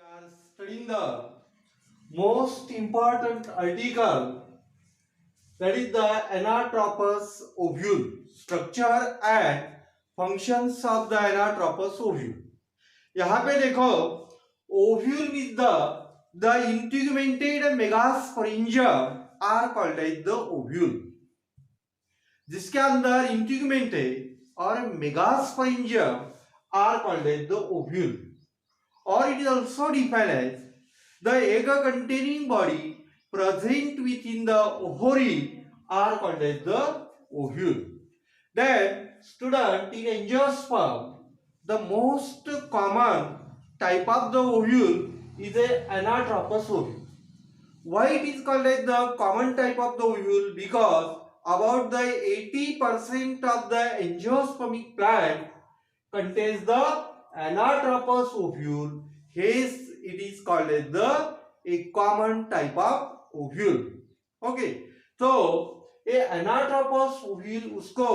are studying the most important article, that is the anatropous ovule, structure and functions of the anatropous ovule. यहाँ पे देखो ovule means the integumented megasporangia are called as the ovule. जिसके अंदर integument है और megasporangium are called as the ovule, और it is also defined as the egg containing body present within the ovary are called as the ovule. Then student, in angiosperm the most common type of the ovule is a anatropous ovule. Why it is called as the common type of the ovule? Because about the 80% of the angiospermic plant contains the anatropous ovule. Hence it is called as the a common type of ovule. Okay, तो ये anatropous ovule उसको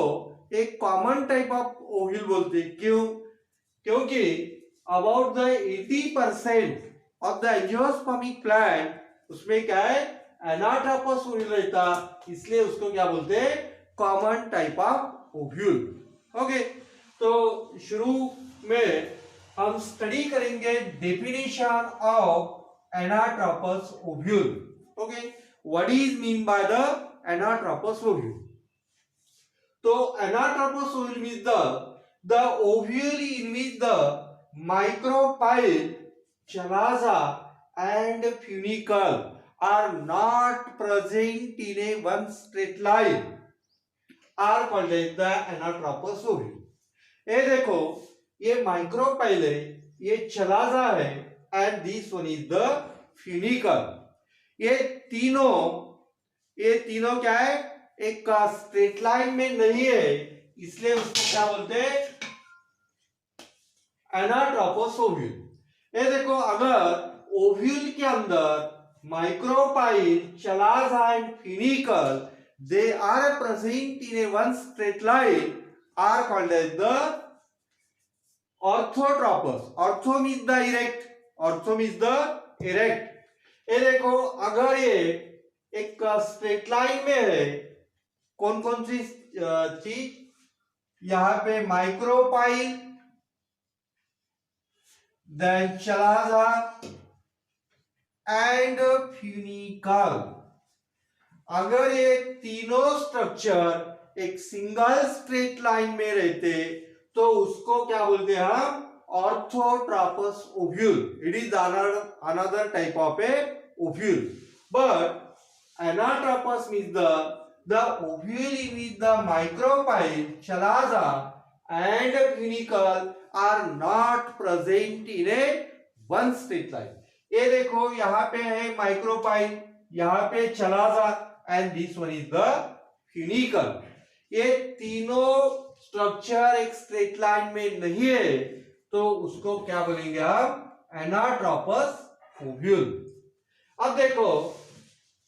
एक common type of ovule बोलते हैं. क्यों? क्योंकि about the 80% of the angiospermic plant उसमें क्या है, एनाट्रोपस ओव्यूल रहता, इसलिए उसको क्या बोलते हैं, common type of ovule. Okay, तो शुरू में हम स्टडी करेंगे definition of anatropous ovule. Okay, what is mean by the anatropous ovule? तो anatropous ovule means the ovule in which the micropyle, chalaza and funicle are not present in a one straight line are called as the anatropous ovule. ये देखो, ये micropyle है, ये chalaza है, and this one is the funicle. ये तीनों क्या है, एक स्ट्रेट लाइन में नहीं है, इसलिए उसको क्या बोलते हैं, एनाट्रोपस ओव्यूल. ये देखो, अगर ओव्यूल के अंदर micropyle, chalaza and funicle they are present in a one straight line are called as the orthotropous. Ortho means the erect, ortho means the erect. ये देखो, अगर ये एक स्ट्रेट लाइन में है, कौन कौन सी चीज, यहाँ पे micropyle, then chalaza and funicle. अगर ये तीनों स्ट्रक्चर एक सिंगल स्ट्रेट लाइन में रहते तो उसको क्या बोलते हैं हम, orthotropous ovule. It is another type of a ovule. But anatropous means the ovule in which the micropyle, chalaza and funicle are not present in a one straight line. ये देखो, यहाँ पे है माइक्रोपाइल, यहाँ पे chalaza and this one is the funicle. ये तीनों structure एक स्ट्रेट लाइन में नहीं है, तो उसको क्या बोलेंगे हम, एनाट्रोपस ओव्यूल. अब देखो,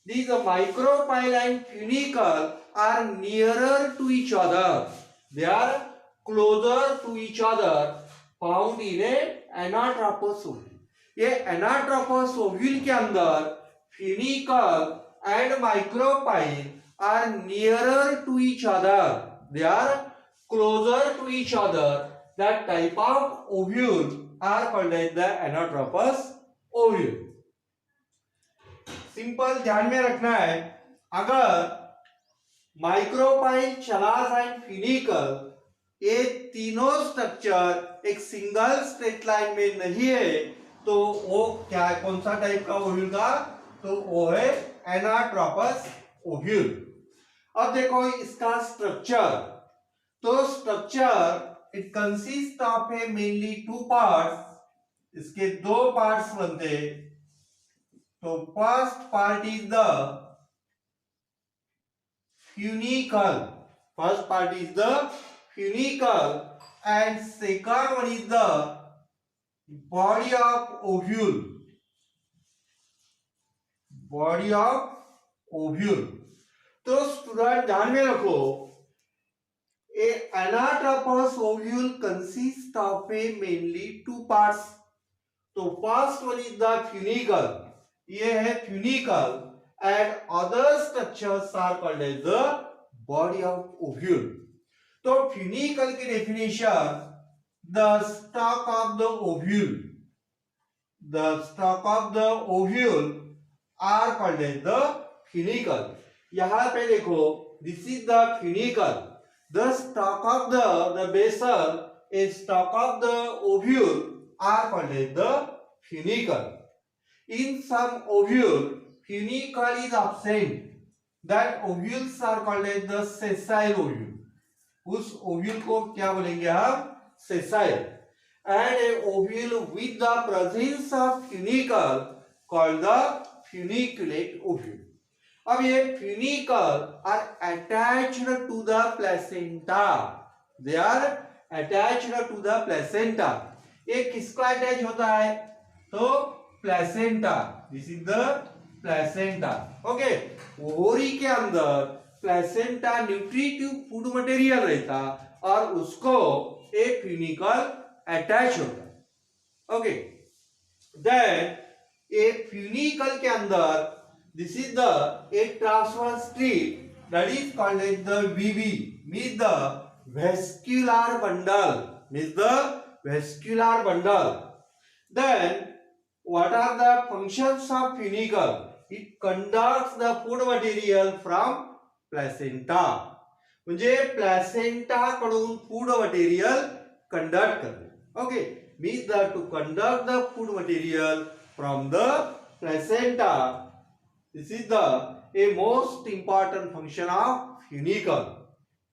these micropyle and funicle are nearer to each other. They are closer to each other, found in a anatropous ovule. ये anatropous ovule के अंदर funicle and micropyle are nearer to each other. They are closer to each other. That type of ovule are called as the anatropous ovule. Simple ध्यान में रखना है, अगर micropyle, chalaza and funicle ये तीनों structure एक सिंगल स्ट्रेट लाइन में नहीं है, तो वो क्या है, कौन सा टाइप का ओव्यूल का, तो वो है एनाट्रोपस ओव्यूल. अब देखो इसका स्ट्रक्चर. तो structure it consist of A mainly two parts. इसके दो पार्ट्स बनते हैं. तो first part is the funicle. First part is the funicle and second one is the body of ovule. Body of ovule. तो student ध्यान में रखो, A anatropous ovule consists of a mainly two parts. तो first one is the funicle. ये है funicle and other structures are called as the body of ovule. तो funicle की definition, the stalk of the ovule. The stalk of the ovule are called as the funicle. यहाँ पे देखो, this is the funicle. The stalk of the basal is stalk of the ovule are called as the funicle. In some ovule, funicle is absent. That ovules are called as the sessile ovule. उस ovule को क्या बोलेंगे हम? Sessile. And a ovule with the presence of funicle called the funiculate ovule. अब ये funicle are attached to the placenta. They are attached to the placenta. ये किसको attach होता है? तो placenta. This is the placenta. Okay. Ovary के अंदर placenta nutritive food material रहता और उसको एक funicle अटैच होता है. Okay. Then एक funicle के अंदर this is the a transverse strip that is called as the VB, means the vascular bundle, means the vascular bundle. Then what are the functions of funicle? It conducts the food material from placenta. म्हणजे placenta कडून food material conduct करते. Okay, means that to conduct the food material from the placenta. This is the a most important function of funicle.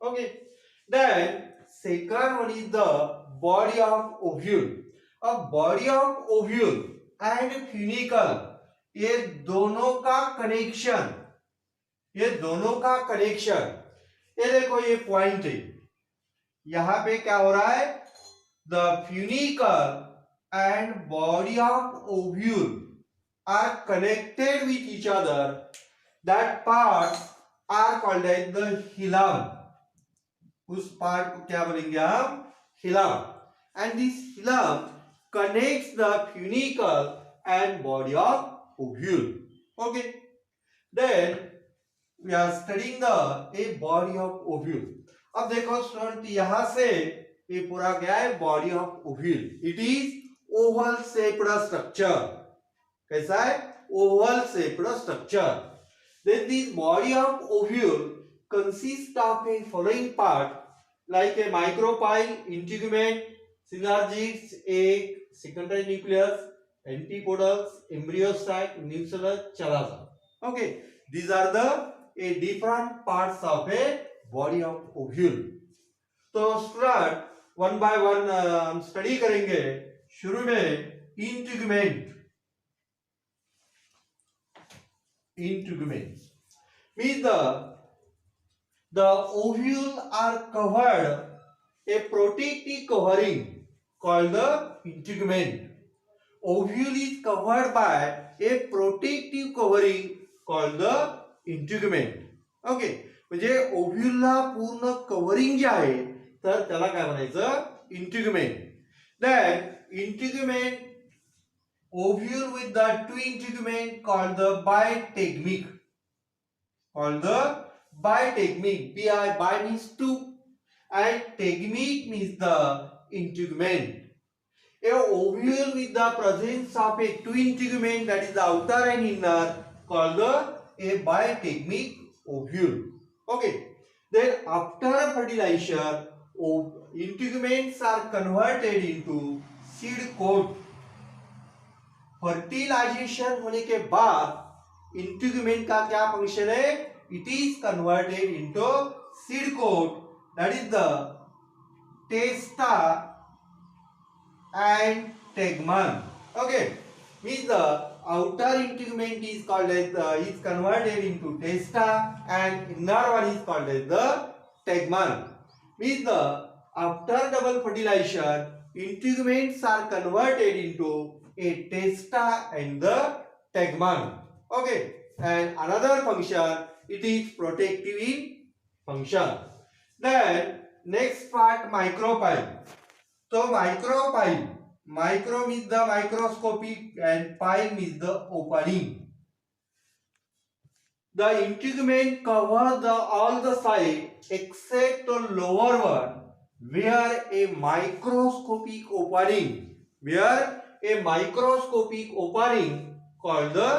Okay. Then second one is the body of ovule. A body of ovule and funicle, ये दोनों का connection, ये देखो ये point है. यहां पे क्या हो रहा है? The funicle and body of ovule are connected with each other. That parts are called as the hilum. उस पार्ट को क्या बोलेंगे हम? Hilum. And this hilum connects the funicle and body of ovule. Okay. Then we are studying the a body of ovule. अब देखो student, यहां से ये पूरा क्या है? Body of ovule. It is Oval shaped structure. कैसा है? Oval shaped structure. Then this body of ovule consists of a following part like a micropyle, integument, synergids, egg, secondary nucleus, antipodals, embryosite, nucellus, chalaza. Okay, these are the a different parts of a body of ovule. तो student one by one हम study करेंगे. शुरू में integument. Integument means the ovule are covered a protective covering called the integument. Ovule is covered by a protective covering called the integument. Okay, म्हणजे ओव्ह्यूलला पूर्ण covering जे आहे तर त्याला काय म्हणायचं? integument. Then integument ovule with the two integument called the bitegmic. Bi means two and tegmic means the integument. A ovule with the presence of a two integument, that is the outer and inner, called the a bitegmic ovule. Okay. Then after fertilization, integuments are converted into seed coat. Fertilization होने के बाद integument का क्या function है? It is converted into seed coat, that is the testa and tegmen. Okay, means the outer integument is called as is converted into testa and inner one is called as the tegmen. Means the after double fertilization, integuments are converted into a testa and the tegmen. Okay, and another function, it is protective in function. Then next part micropyle. So micropyle, micro means the microscopic and pyle means the opening. The integument covers all the side except the lower one where a microscopic opening, called the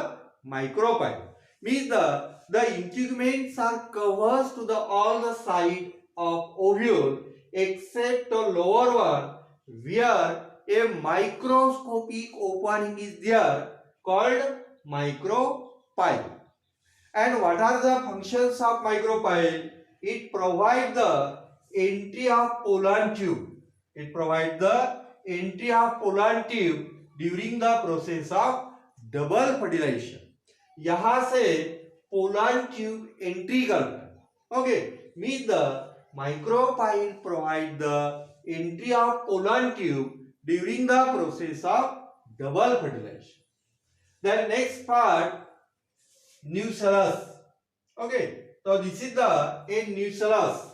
micropyle. Means the integuments are covers to the all the side of ovule except the lower one where a microscopic opening is there, called micropyle. And what are the functions of micropyle? It provides the entry of pollen tube. It provides the entry of pollen tube during the process of double fertilization. यहाँ से pollen tube entry करता है. Okay, means the micropyle provide the entry of pollen tube during the process of double fertilization. Then next part, nucellus. Okay, so this is the a nucellus.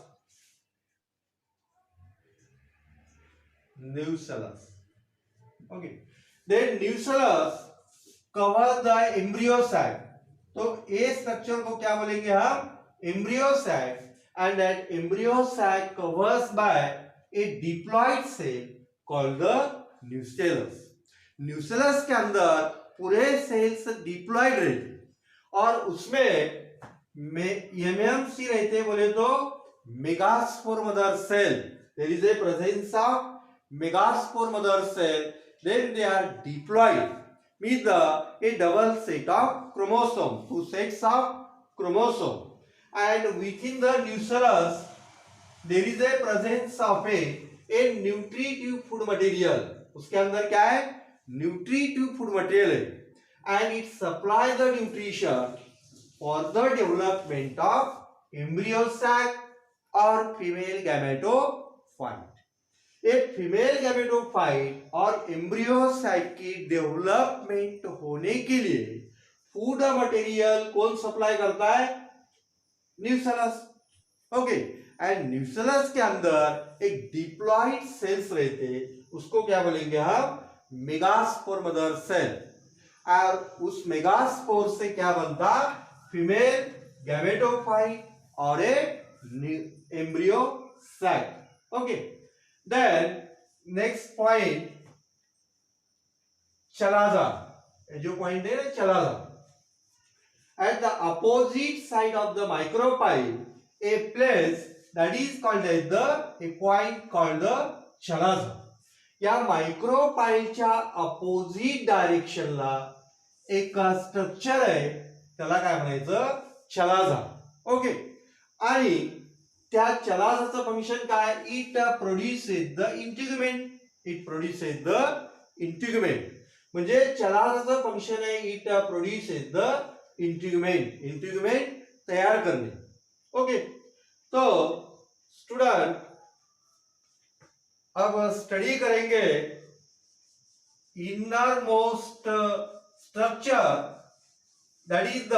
Okay, then nucellus covers the embryo sac. तो ए structure को क्या बोलेंगे हम? embryo sac. And that embryo sac covers by a diploid cell called the nucellus. nucellus के अंदर पूरे cells diploid रहते और उसमें एमएमसी रहते बोले तो megaspore mother cell. There is a presence of megaspore mother cell. Then they are diploid, with a double set of chromosome, two sets of chromosome, and within the nucellus there is a presence of a nutritive food material. उसके अंदर क्या है? nutritive food material है, and it supply the nutrition for the development of embryo sac or female gametophyte. एक female gametophyte और embryo site की development होने के लिए फूड मटेरियल कौन सप्लाई करता है? न्यूसेलस. ओके, एंड न्यूसेलस के अंदर एक डिप्लॉइड सेल्स रहते, उसको क्या बोलेंगे हम? Megaspore mother cell. और उस मेगास्पोर से क्या बनता? फीमेल गैमेटोफाइट और एक embryo site. Okay, then next point, chalaza. जो point है ना, chalaza. At the opposite side of the micropyle, a place that is called as a point called the chalaza. या मायक्रोपाईलच्या अपोजिट डायरेक्शनला एक स्ट्रक्चर आहे, त्याला काय म्हणायचं? चलाजा. ओके, आणि त्या चलाजाचं फंक्शन काय? It produces the integument. म्हणजे चलाजाचं फंक्शन आहे इट प्रोड्युसेस द इंटिग्युमेंट तयार करणे. ओके, तो स्टूडेंट अब स्टडी करेंगे innermost structure, that is the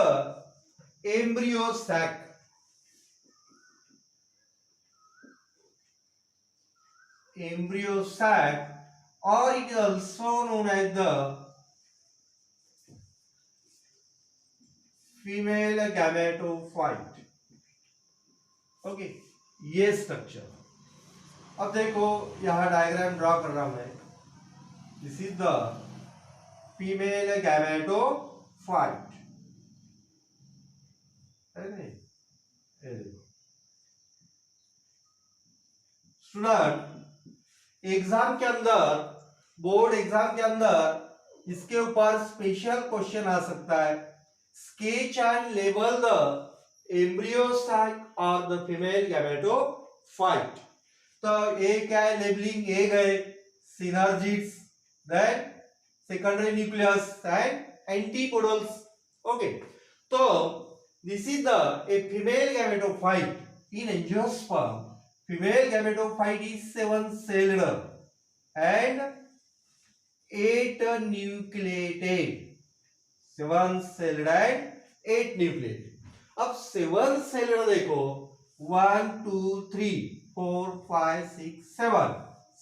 embryo sac. Embryo sac, or it is also known as the female gametophyte. Okay, ये structure. अब देखो यहां डायग्राम ड्रॉ कर रहा हूं मैं. This is the female gametophyte. Student, exam के अंदर, बोर्ड एग्जाम के अंदर इसके ऊपर स्पेशल क्वेश्चन आ सकता है. Sketch and label the embryo sac और द फीमेल गैमेटोफाइट. तो ए क्या है? Labeling. Egg synergids, then secondary nucleus and antipodals. Okay, तो this is the a female gametophyte in angiosperm. Female gametophyte is 7-celled and 8 nucleated. 7-celled and 8 nucleated. अब 7-celled देखो, 1 2 3 4 5 6 7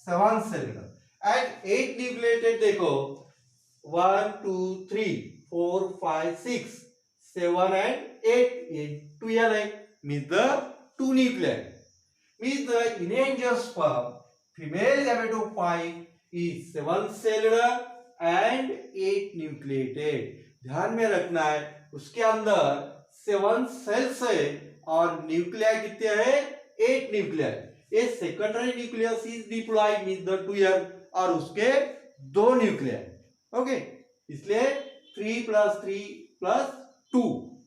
7 cell and 8 nucleated देखो 1 2 3 4 5 6 7 and 8 12 means the 2 nuclei means the in angiosperm female gametophyte is 7 cellular and 8 nucleated. ध्यान में रखना है उसके अंदर 7 sales है और न्यूक्लियाई कितने हैं 8 nuclei a secondary nucleus is diploid mean the 2 और उसके 2 न्यूक्लियाई ओके इसलिए 3 + 3 + 2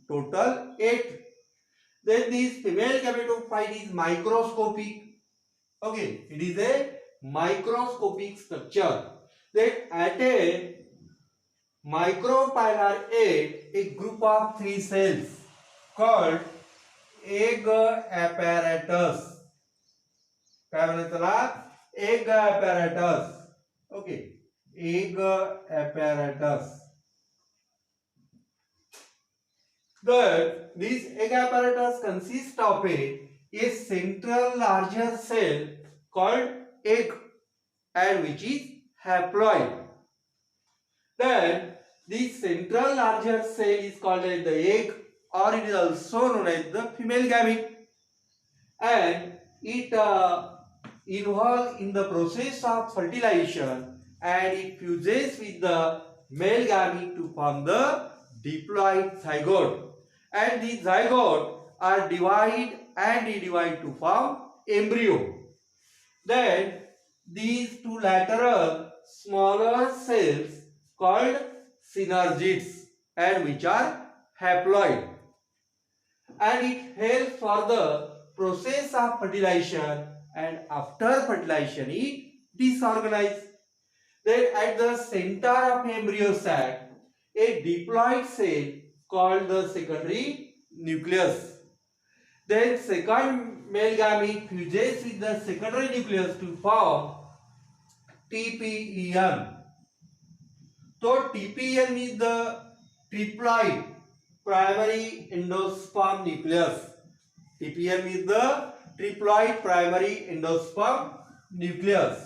total 8. Then this female gametophyte is microscopic okay it is a microscopic structure. Then at a micropylar egg a group of 3 cells called egg apparatus काय म्हणायचं त्याला egg apparatus okay egg apparatus. That this egg apparatus consists of a central larger cell called egg and which is haploid. Then this central larger cell is called as the egg or it is also known as the female gamete and it involved in the process of fertilization and it fuses with the male gamete to form the diploid zygote and the zygote are divided and redivide to form embryo. Then these two lateral smaller cells called synergids and which are haploid and it helps for the process of fertilization and after fertilization it disorganizes. Then at the center of embryo sac a diploid cell called the secondary nucleus. Then second male gamete fuses with the secondary nucleus to form TPEN. So TPEN is the triploid primary endosperm nucleus. TPEN is the triploid primary endosperm nucleus.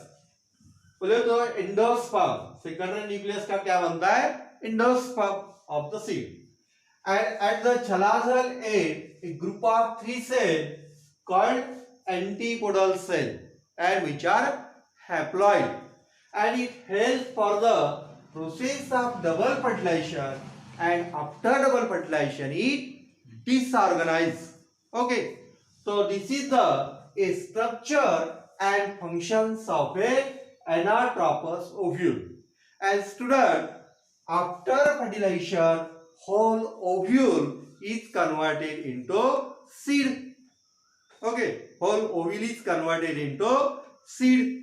बोले तो endosperm secondary nucleus का क्या बनता है endosperm of the seed. And at the chalazal end a group of 3 cells called antipodal cell and which are haploid and it helps for the process of double fertilization and after double fertilization it disorganizes. Okay so this is the a structure and functions of a anatropous ovule. And student after fertilization whole ovule is converted into seed. Okay whole ovule is converted into seed